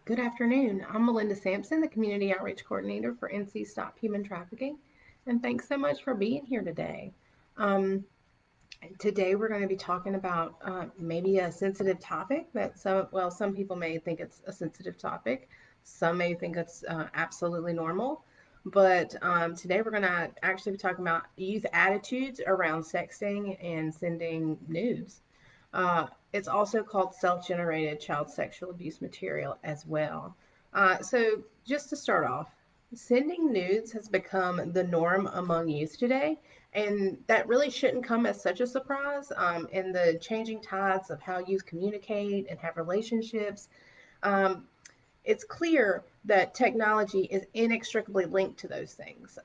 Good afternoon. I'm Melinda Sampson, the Community Outreach Coordinator for NC Stop Human Trafficking, and thanks so much for being here today. Um, Today we're going to be talking about maybe a sensitive topic that some people may think it's a sensitive topic, some may think it's absolutely normal, but today we're going to actually be talking about youth attitudes around sexting and sending nudes. It's also called self-generated child sexual abuse material as well. So just to start off, sending nudes has become the norm among youth today, and that really shouldn't come as such a surprise. In the changing tides of how youth communicate and have relationships, um, it's clear that technology is inextricably linked to those things.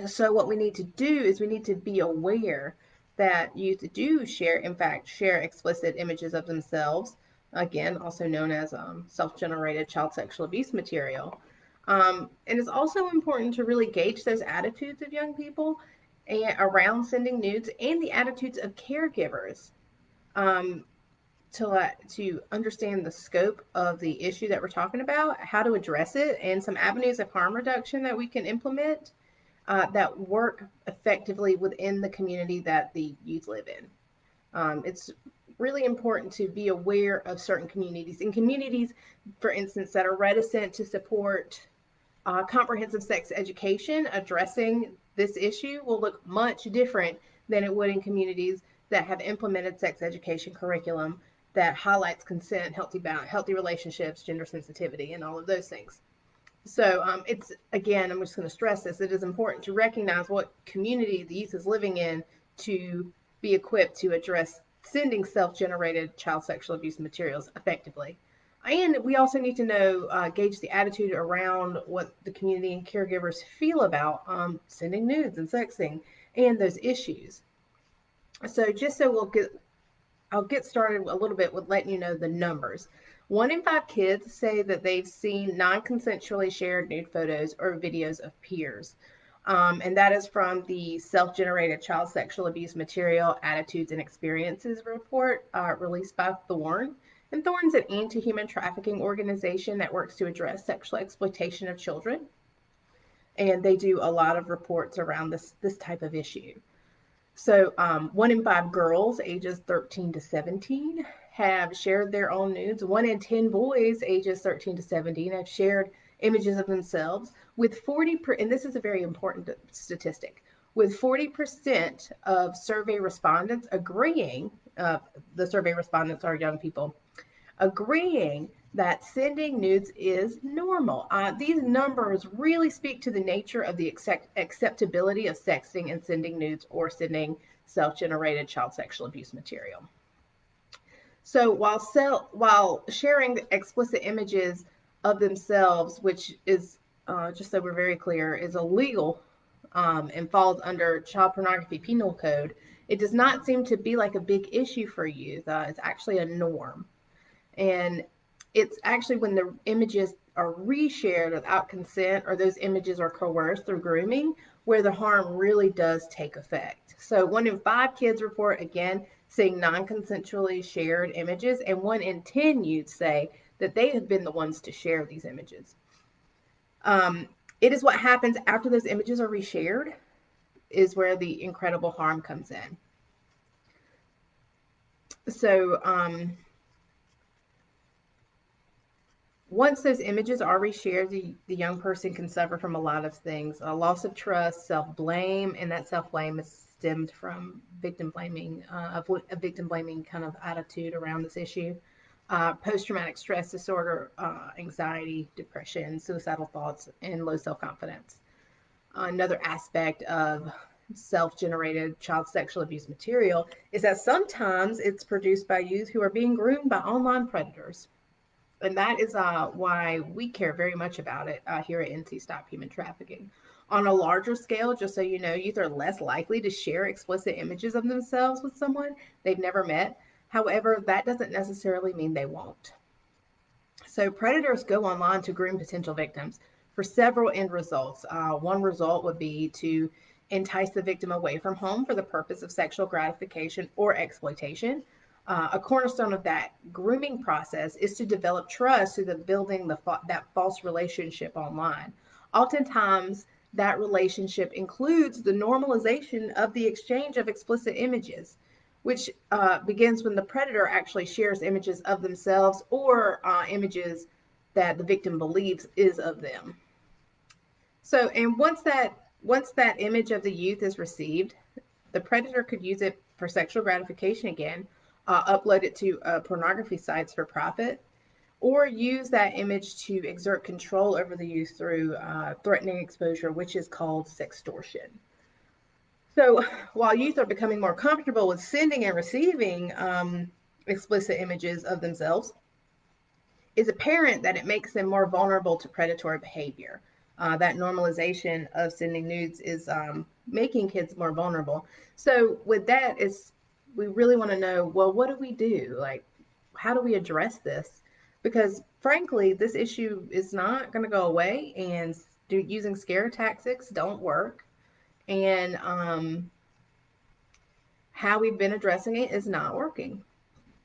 So what we need to do is we need to be aware that youth do share, in fact, share explicit images of themselves, again, also known as self-generated child sexual abuse material. And it's also important to really gauge those attitudes of young people and around sending nudes and the attitudes of caregivers um, to understand the scope of the issue that we're talking about, how to address it, and some avenues of harm reduction that we can implement that work effectively within the community that the youth live in. It's really important to be aware of certain communities. In communities, for instance, that are reticent to support comprehensive sex education, addressing this issue will look much different than it would in communities that have implemented sex education curriculum that highlights consent, healthy relationships, gender sensitivity, and all of those things. So it's again, I'm just going to stress this. It is important to recognize what community the youth is living in to be equipped to address sending self-generated child sexual abuse materials effectively. And we also need to know, gauge the attitude around what the community and caregivers feel about sending nudes and sexting and those issues. So just so I'll get started a little bit with letting you know the numbers. 1 in 5 kids say that they've seen non consensually shared nude photos or videos of peers. And that is from the Self Generated Child Sexual Abuse Material Attitudes and Experiences report released by Thorn. And Thorn's an anti human trafficking organization that works to address sexual exploitation of children. And they do a lot of reports around this type of issue. So, 1 in 5 girls ages 13 to 17 have shared their own nudes. 1 in 10 boys ages 13 to 17 have shared images of themselves with 40, and this is a very important statistic, with 40% of survey respondents agreeing, the survey respondents are young people, agreeing that sending nudes is normal. These numbers really speak to the nature of the acceptability of sexting and sending nudes or sending self-generated child sexual abuse material. So while sharing explicit images of themselves, which is just so we're very clear, is illegal and falls under child pornography penal code, it does not seem to be like a big issue for youth. It's actually a norm. And it's actually when the images are reshared without consent or those images are coerced through grooming where the harm really does take effect. So 1 in 5 kids report, again, seeing non-consensually shared images, and 1 in 10 youths say that they have been the ones to share these images. It is what happens after those images are reshared is where the incredible harm comes in. So once those images are reshared, the young person can suffer from a lot of things: a loss of trust, self-blame, and that self-blame is stemmed from victim blaming, a victim blaming kind of attitude around this issue. Post-traumatic stress disorder, anxiety, depression, suicidal thoughts, and low self-confidence. Another aspect of self-generated child sexual abuse material is that sometimes it's produced by youth who are being groomed by online predators. And that is why we care very much about it here at NC Stop Human Trafficking. On a larger scale, just so you know, youth are less likely to share explicit images of themselves with someone they've never met. However, that doesn't necessarily mean they won't. So predators go online to groom potential victims for several end results. One result would be to entice the victim away from home for the purpose of sexual gratification or exploitation. A cornerstone of that grooming process is to develop trust through the building that false relationship online. Oftentimes, that relationship includes the normalization of the exchange of explicit images, which begins when the predator actually shares images of themselves or images that the victim believes is of them. So, and once that image of the youth is received, the predator could use it for sexual gratification again, upload it to pornography sites for profit, or use that image to exert control over the youth through threatening exposure, which is called sextortion. So while youth are becoming more comfortable with sending and receiving explicit images of themselves, it's apparent that it makes them more vulnerable to predatory behavior. That normalization of sending nudes is making kids more vulnerable. So with that, we really want to know, well, what do we do? Like, how do we address this? Because frankly, this issue is not going to go away, and using scare tactics don't work. And how we've been addressing it is not working,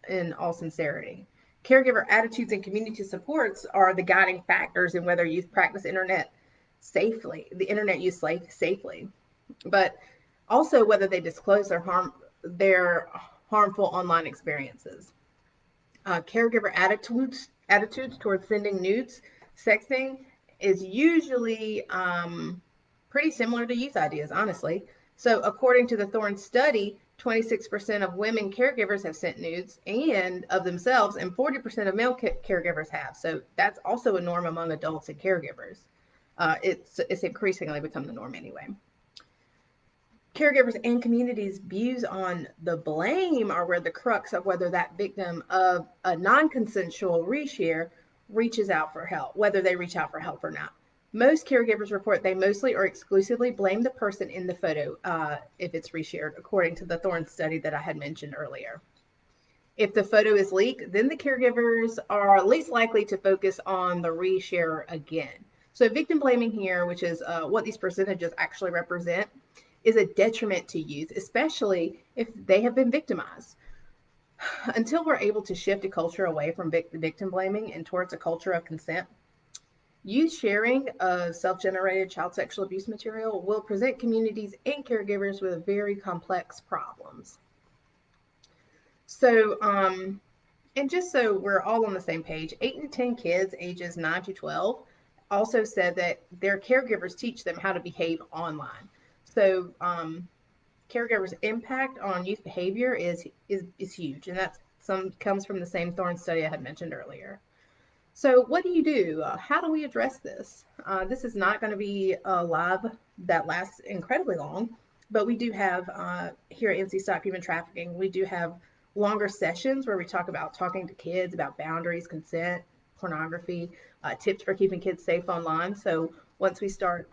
in all sincerity. Caregiver attitudes and community supports are the guiding factors in whether youth practice the internet use safely, but also whether they disclose their harmful online experiences. Caregiver attitudes towards sending nudes, sexting is usually pretty similar to youth ideas, honestly. So, according to the Thorne study, 26% of women caregivers have sent nudes and of themselves, and 40% of male caregivers have. So, that's also a norm among adults and caregivers. It's increasingly become the norm anyway. Caregivers and communities' views on the blame are where the crux of whether that victim of a non-consensual reshare reaches out for help, whether they reach out for help or not. Most caregivers report they mostly or exclusively blame the person in the photo if it's reshared, according to the Thorne study that I had mentioned earlier. If the photo is leaked, then the caregivers are least likely to focus on the reshare again. So victim blaming here, which is what these percentages actually represent, is a detriment to youth, especially if they have been victimized. Until we're able to shift a culture away from victim blaming and towards a culture of consent, youth sharing of self-generated child sexual abuse material will present communities and caregivers with very complex problems. So, and just so we're all on the same page, 8 in 10 kids ages 9 to 12 also said that their caregivers teach them how to behave online. So, caregivers' impact on youth behavior is huge, and that comes from the same Thorne study I had mentioned earlier. So, what do you do? How do we address this? This is not going to be a lab that lasts incredibly long, but we do have here at NC Stop Human Trafficking, we do have longer sessions where we talk about talking to kids about boundaries, consent, pornography, tips for keeping kids safe online. So, once we start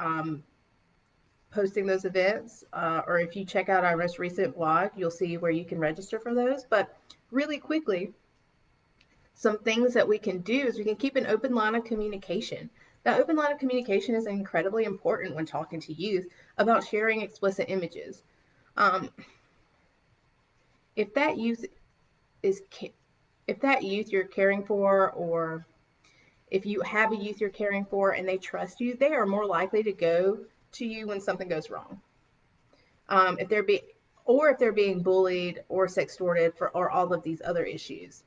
posting those events, or if you check out our most recent blog, you'll see where you can register for those. But really quickly, some things that we can do is we can keep an open line of communication. That open line of communication is incredibly important when talking to youth about sharing explicit images. Um, if that youth is if that youth you're caring for, or if you have a youth you're caring for and they trust you, they are more likely to go to you when something goes wrong. If they're being bullied or sextorted or all of these other issues.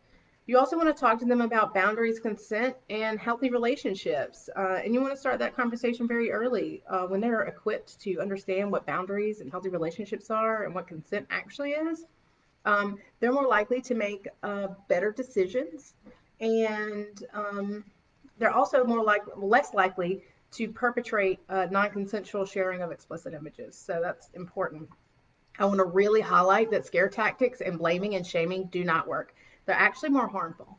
You also want to talk to them about boundaries, consent, and healthy relationships. And you want to start that conversation very early when they're equipped to understand what boundaries and healthy relationships are and what consent actually is. They're more likely to make better decisions, and they're also less likely to perpetrate non-consensual sharing of explicit images. So that's important. I want to really highlight that scare tactics and blaming and shaming do not work. They're actually more harmful.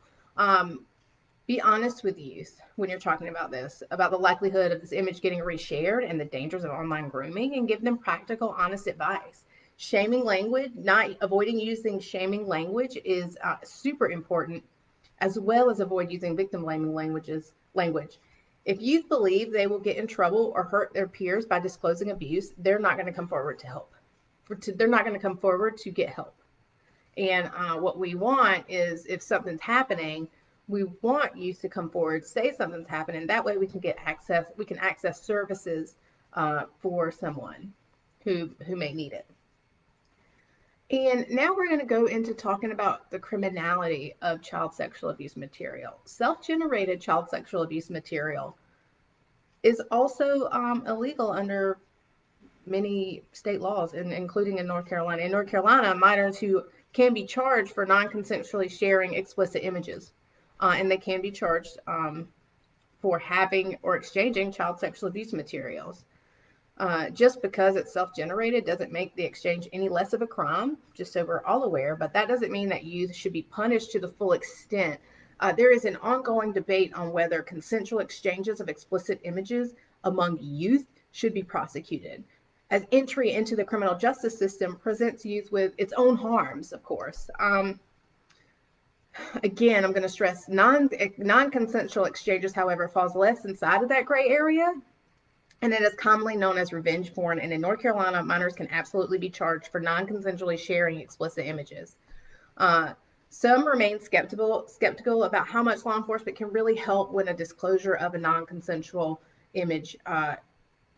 Be honest with youth when you're talking about this, about the likelihood of this image getting reshared and the dangers of online grooming, and give them practical, honest advice. Shaming language, not avoiding using shaming language is super important, as well as avoid using victim blaming language. If youth believe they will get in trouble or hurt their peers by disclosing abuse, they're not going to come forward to help. They're not going to come forward to get help. And what we want is, if something's happening, we want youth to come forward, say something's happening. That way we can get access, we can access services for someone who may need it. And now we're going to go into talking about the criminality of child sexual abuse material. Self-generated child sexual abuse material is also illegal under many state laws, including in North Carolina. In North Carolina, minors who can be charged for non-consensually sharing explicit images, and they can be charged for having or exchanging child sexual abuse materials. Just because it's self-generated doesn't make the exchange any less of a crime, just so we're all aware, but that doesn't mean that youth should be punished to the full extent. There is an ongoing debate on whether consensual exchanges of explicit images among youth should be prosecuted, as entry into the criminal justice system presents youth with its own harms, of course. Again, I'm going to stress non-consensual exchanges, however, falls less inside of that gray area, and it is commonly known as revenge porn. And in North Carolina, minors can absolutely be charged for non-consensually sharing explicit images. Some remain skeptical about how much law enforcement can really help when a disclosure of a non-consensual image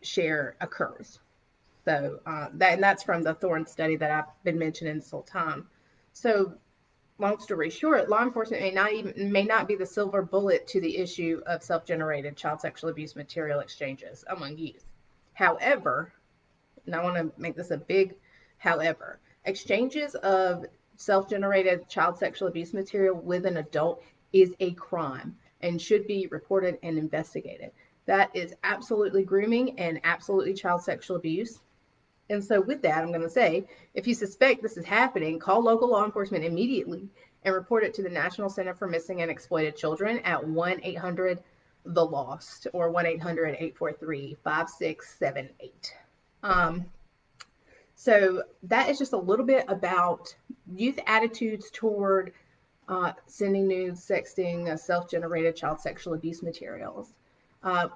share occurs. So that's from the Thorne study that I've been mentioning this whole time. So long story short, law enforcement may not be the silver bullet to the issue of self-generated child sexual abuse material exchanges among youth. However, and I want to make this a big however, exchanges of self-generated child sexual abuse material with an adult is a crime and should be reported and investigated. That is absolutely grooming and absolutely child sexual abuse. And so with that, I'm going to say, if you suspect this is happening, call local law enforcement immediately and report it to the National Center for Missing and Exploited Children at 1-800-THE-LOST or 1-800-843-5678. So that is just a little bit about youth attitudes toward sending nudes, sexting, self-generated child sexual abuse materials.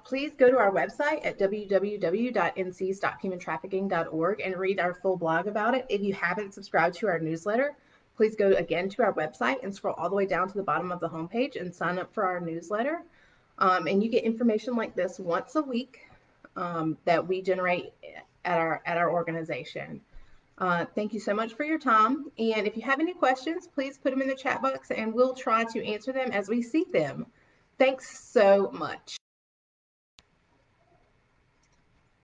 Please go to our website at www.nc.humantrafficking.org and read our full blog about it. If you haven't subscribed to our newsletter, please go again to our website and scroll all the way down to the bottom of the homepage and sign up for our newsletter. And you get information like this once a week that we generate at our organization. Thank you so much for your time. And if you have any questions, please put them in the chat box and we'll try to answer them as we see them. Thanks so much.